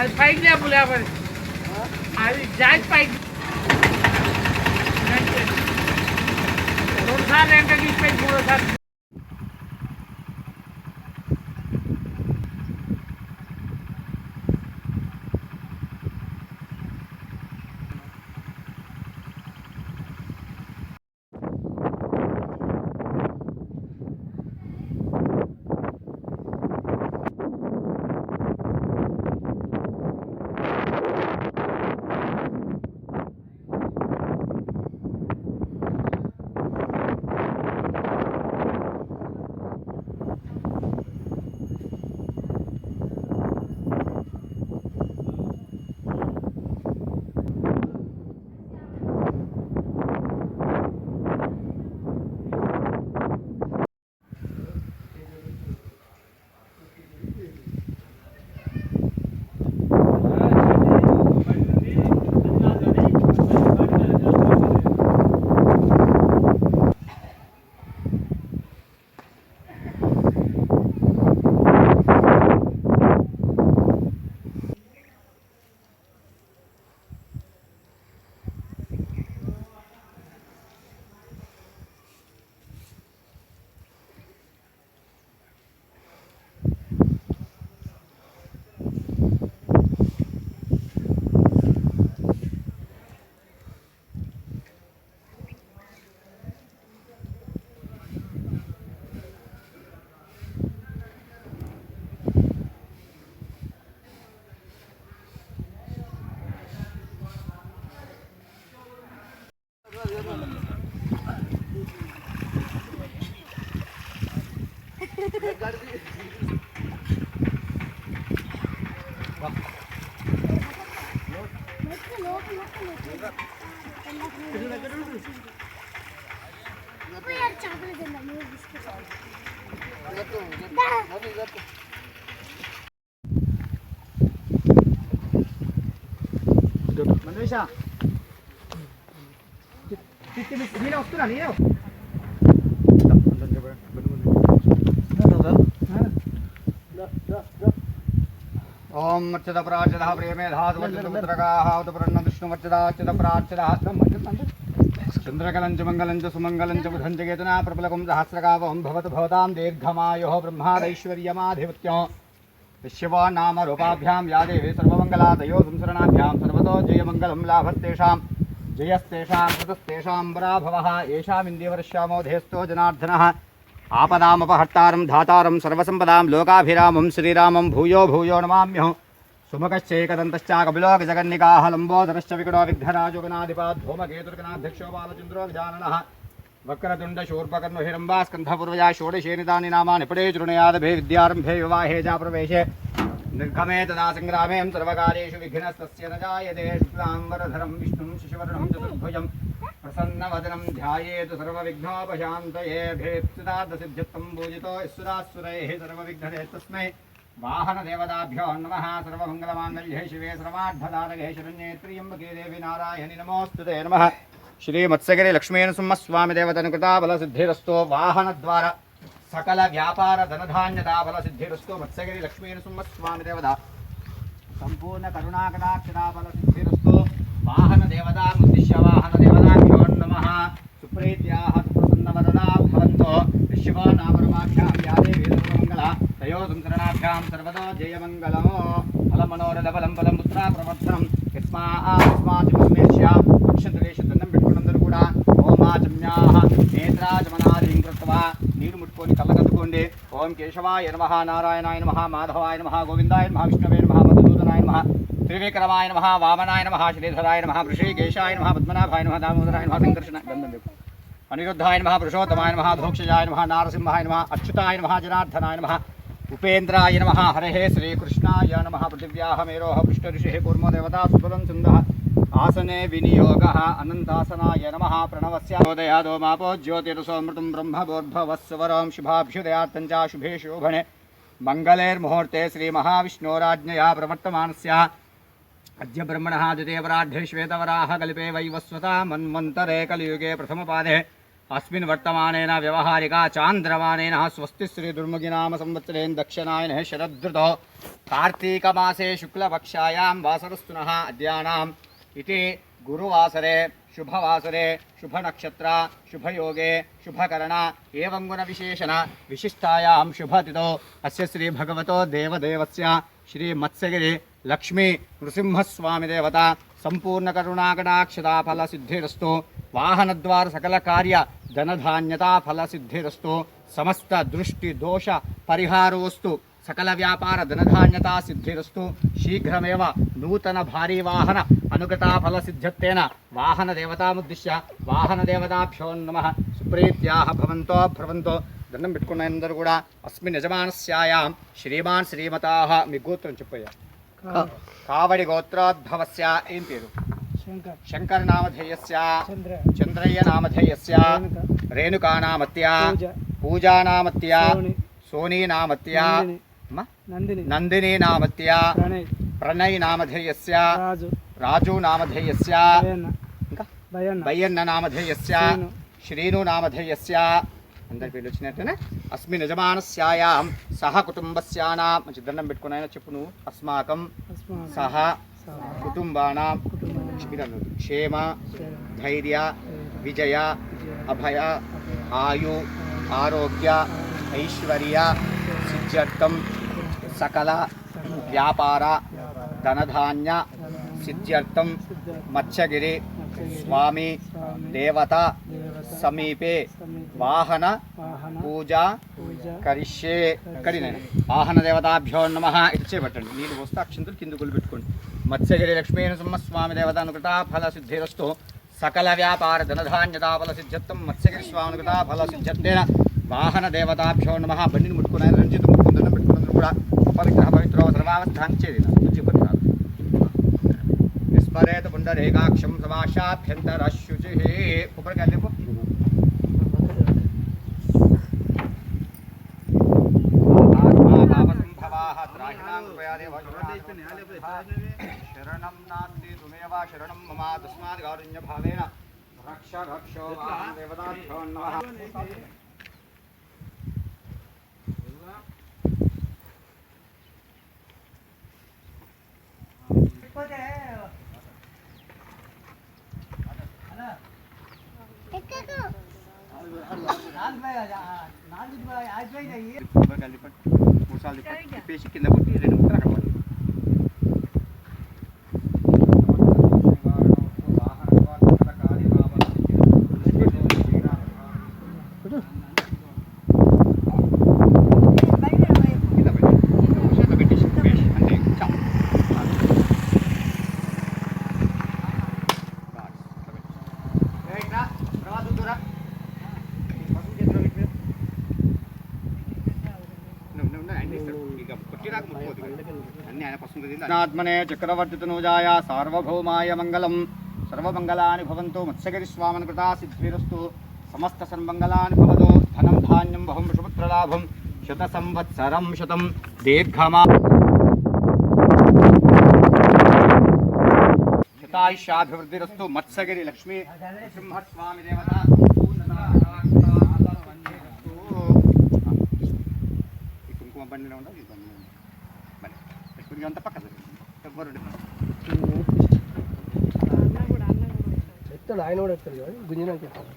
అది పైకి లేపు లేపది అది జాతి పైకి 2 సార్లు వెంట తీసుకొని 3వ సారి మనీషా నేను వస్తున్నా నేను ఓం మర్చద ప్రార్చద ప్రేమే ధాతువచ్చదపుత్రకాహౌతప్రన్న విష్ణువర్చదాచ్యద ప్రార్చద చంద్రకలం చ మంగళం చ సుమంగళం చ బుధం చ కేతునా ప్రబలకం సహస్రకావం భవతు భవతాం దీర్ఘమాయుః బ్రహ్మాదైశ్వర్యమాధిపత్యం విశ్వా నామ రూపాభ్యాం యా దేవి సర్వమంగళాదయో సంసరణాభ్యాం సర్వతో జయమంగళం లాభస్తేషాం జయస్తేషాం కృతస్తేషాం పరాభవః ఏషామిందేవర్ష్యామో ధేస్తో జనార్దనః ఆపదామపహర్తారం ధాతారం సర్వసంపదాం లోకాభిరామం శ్రీరామం భూయో భూయో నమామ్యహం సుముఖశ్చైకదంతశ్చ కపిలో గజకర్ణికాః లంబోదరశ్చ వికటో విఘ్నరాజోగనాధిపాత్ ధూమకేతుర్గణాధ్యక్షో బాలచంద్రో గజాననః వక్రతుండ శూర్పకర్ణ హిరంబా స్కంధపూర్వజా షోడశేనితాని నామాని పడే చృణయాదభే విద్యారంభే వివాహే చ ప్రవేశే నిర్గమే తదా సంగ్రామే సర్వకార్యేషు విఘ్నస్తస్య న జాయతే శుక్లాంబరధరం విష్ణుం శశివర్ణం చతుర్భుజం ప్రసన్నవదనం ధ్యాయేతు సర్వవిఘ్నోపశాంతయే భేత్సిద్ధార్థసిద్ధ్యత్వం పూజితో ఈశ్వరాసురైః సర్వవిఘ్నదే తస్మై వాహనదేవతాభ్యో నమః సర్వమంగళమాంగళ్యే శివే సర్వార్థదారగే శరణ్యే త్ర్యంబకే దేవి నారాయణి నమోస్తుతే నమః శ్రీ మత్స్యగిరి లక్ష్మీనరసింహస్వామి దేవతనుకృతా బలసిద్ధిరస్తో వాహనద్వార సకల వ్యాపార ధనధాన్యతా బలసిద్ధిరస్తో మత్స్యగిరి లక్ష్మీనరసింహస్వామి దేవత సంపూర్ణ కరుణాకటాక్షరా బలసిద్ధిరస్తో వాహన దేవతా ఉద్దిశ్య వాహన దేవతాభ్యో నమః సుప్రీత్యాః సుప్రసన్నవదనా భవంతో విశ్వో నామరుమాభ్యాం యా దేవీ సర్వమంగళ తయో సంసరణాభ్యాం సర్వదో జయమంగళమో ఫలమనోరథ ఫలం ఫలం పుత్ర ప్రవర్ధనం యస్మాత్మేష్య అక్షంతరేషు దండం పెట్టుకున్నందరూ కూడా ఓమాచమ్యాః నేత్రాచమనాదిం కృత్వా నీరు ముట్టుకొని కళ్ళకద్దుకోండి. ఓం కేశవాయ నమః నారాయణాయ నమః మాధవాయ నమః గోవిందాయ నమః విష్ణవే నమః మధుసూదనాయ నమః త్రివిక్రమాయ నమః వామనాయ నమః శ్రీధరాయ నమః వృషీకేశాయ నమః పద్మనాభాయ నమః దామోదరాయ నమః సంకర్షణ గంధం అనిరుద్ధాయ నమః పురుషోత్తమాయ నమః ధోక్షజాయ నమః నారసింహాయ నమః అచ్యుతాయ నమః జనార్దనాయ నమః ఉపేంద్రాయ నమః హరే శ్రీకృష్ణాయ నమః పృథివ్యాః మేరోః పృష్ఠఋషిः కూర్మో దేవతా సుఫలం సింధః ఆసనే వినియోగः అనంతాసనాయ నమః ప్రణవస్యోదయాదో మాపో జ్యోతిరసోమృతం బ్రహ్మభోర్భవస్వరం శుభాభ్యుదయార్థం చ శుభే శోభనే మంగళేర్ముహూర్తే శ్రీమహావిష్ణోరాజ్ఞయా ప్రవర్తమానస్య అద్య బ్రహ్మణः ద్వితీయపరాఢ్యే శ్వేతవరాహ కల్పే వైవస్వతా మన్వంతరే కలియుగే ప్రథమపాదే अस्मिन् वर्तमानेन व्यवहारिका चान्द्रमानेन स्वस्ति श्री दुर्मुखिनाम संवत्सरेण दक्षिणायनः शरदृतौ कार्तीकमासे शुक्लपक्षायां वासरस्तुनः अद्यानाम् इति गुरुवासरे शुभवासरे शुभनक्षत्र शुभयोगे शुभकरण एवं गुणविशेषण विशिष्टायां शुभतिथौ अस्य श्री भगवतो देवदेवस्य श्री मत्स्यगिरि लक्ष्मी नृसिंहस्वामी देवता संपूर्ण करुणाकटाक्षता फल सिद्धिरस्तु वाहनद्वार सकल कार्य धनधान्यता फल सिद्धिरस्तु समस्त दृष्टि दोष परिहारोस्तु सकल व्यापार धनधान्यता सिद्धिरस्तु शीघ्रमेव नूतन भारी वाहन अनुगता फल सिद्ध्यत्तेन वाहन देवतामुद्दिश्य वाहन देवताभ्यो नमः सुप्रीत्याः भवन्तो भ्रवन्तो దండం పెట్టుకున్న అందరూ కూడా అస్మిన్ యజమానస్యాయాం శ్రీమాన్ శ్రీమతాః మీ గోత్రం చెప్పయ్యా కావడి గోత్రోద్భవస్య ఏం పేరు శంకర్ నామధేయస్య చంద్రయ్య నామధేయస్య రేణుకా నామత్య పూజా నామత్య సోనీ నామత్య నందిని నామత్య ప్రణయ్ నామధేయస్య రాజు నామధేయస్య ఇంకా బయ్యన్న నామధేయస్య శ్రీను నామధేయస్య అందరి పేర్లు వచ్చినట్టేనే అస్మిన్ యజమానస్యాయాం సహ కుటుంబస్యానాం మంచి దండం పెట్టుకుని ఆయన చెప్పు నువ్వు అస్మాకం సహ కుటుంబానాం క్షేమ ధైర్య విజయ అభయ ఆయు ఆరోగ్య ఐశ్వర్య సిద్ధ్యర్థం సకల వ్యాపార ధనధాన్య సిద్ధ్యర్థం మత్స్యగిరి స్వామి దేవత సమీపే వాహన పూజా కరిష్యే కడినైనా వాహన దేవతాభ్యో నమః ఇచ్చే పట్టండి నీళ్ళు పోస్తే అక్షంతులు కింద కొలు పెట్టుకోండి మత్స్యగిరి లక్ష్మీ నరసింహస్వామి దేవత అనుకృత ఫల సిద్ధిరస్తు సకల వ్యాపార ధనధాన్యతా ఫల సిద్ధ్యత్వం మత్స్యగిరి స్వామి అనుకృత ఫల సిద్ధ్యత్తేన వాహన దేవతాభ్యో నమః బండిని ముట్టుకుని రంజిత ముట్టుకుందనం పెట్టుకున్నందుకు కూడా పవిత్ర పవిత్రో సర్వావస్థాంచేది స్మరేత పుండరేకాక్షం సమాశాభ్యంతరశుచిః ऊपर कर देखो शरणं नास्ति तुमेव शरणं मम तस्मात् कारुण्य भावेन रक्ष रक्षो देवताभ्यो नमः पेशी కింద కొట్టి రెండు ముక్కలు అక్కడ పడి आत्मने चक्रवर्तितनुजाय सार्वभौमाय मंगलम सर्वमंगलानि भवन्तु मत्स्यगिरिस्वामनुकृता सिद्धिरस्तु समस्त सन्मंगलानि भवतु धनं धान्यं बहुं सुपुत्रलाभं शतसंवत्सरं शतं दीर्घमा शतायुष्याभिवृद्धिरस्तु मत्स्यगिरि लक्ष्मी नृसिंहस्वामी देवता कुंकुम बंडिలో ఉండాలి అంత పక్కన ఎత్తాడు ఆయన కూడా ఎత్తాడు కదా గుంజినాక ఎత్తాడు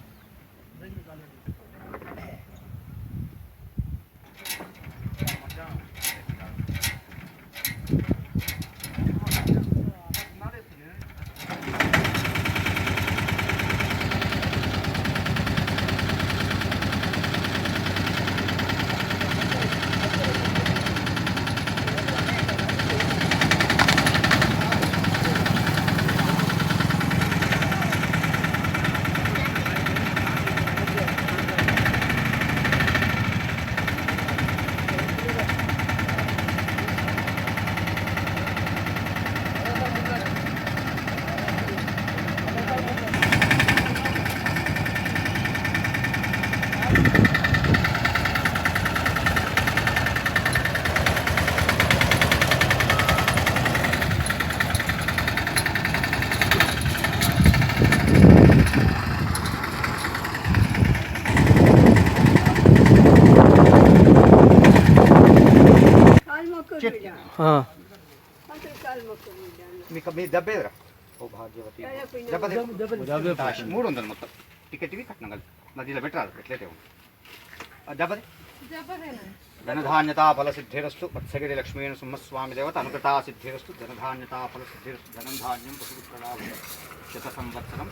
చేతికి మీకు మీ దెబ్బ ఎదురా ఓ భాగ్యవతి దెబ్బ తాష్ 300 మొత్తం టికెట్కి కట్నం కలిపి మధ్యలో పెట్టరాదు ఎట్లయితే ఉంది దెబ్బది ధనధాన్యతా ఫల సిద్ధిరస్తు వత్సగిరి లక్ష్మీన సింహస్వామి దేవత అనుకృతా సిద్ధిరస్తు ధనధాన్యతా ఫల సిద్ధిరస్తు ధనం ధాన్యం పశుపుత్రలాభ శత సంవత్సరం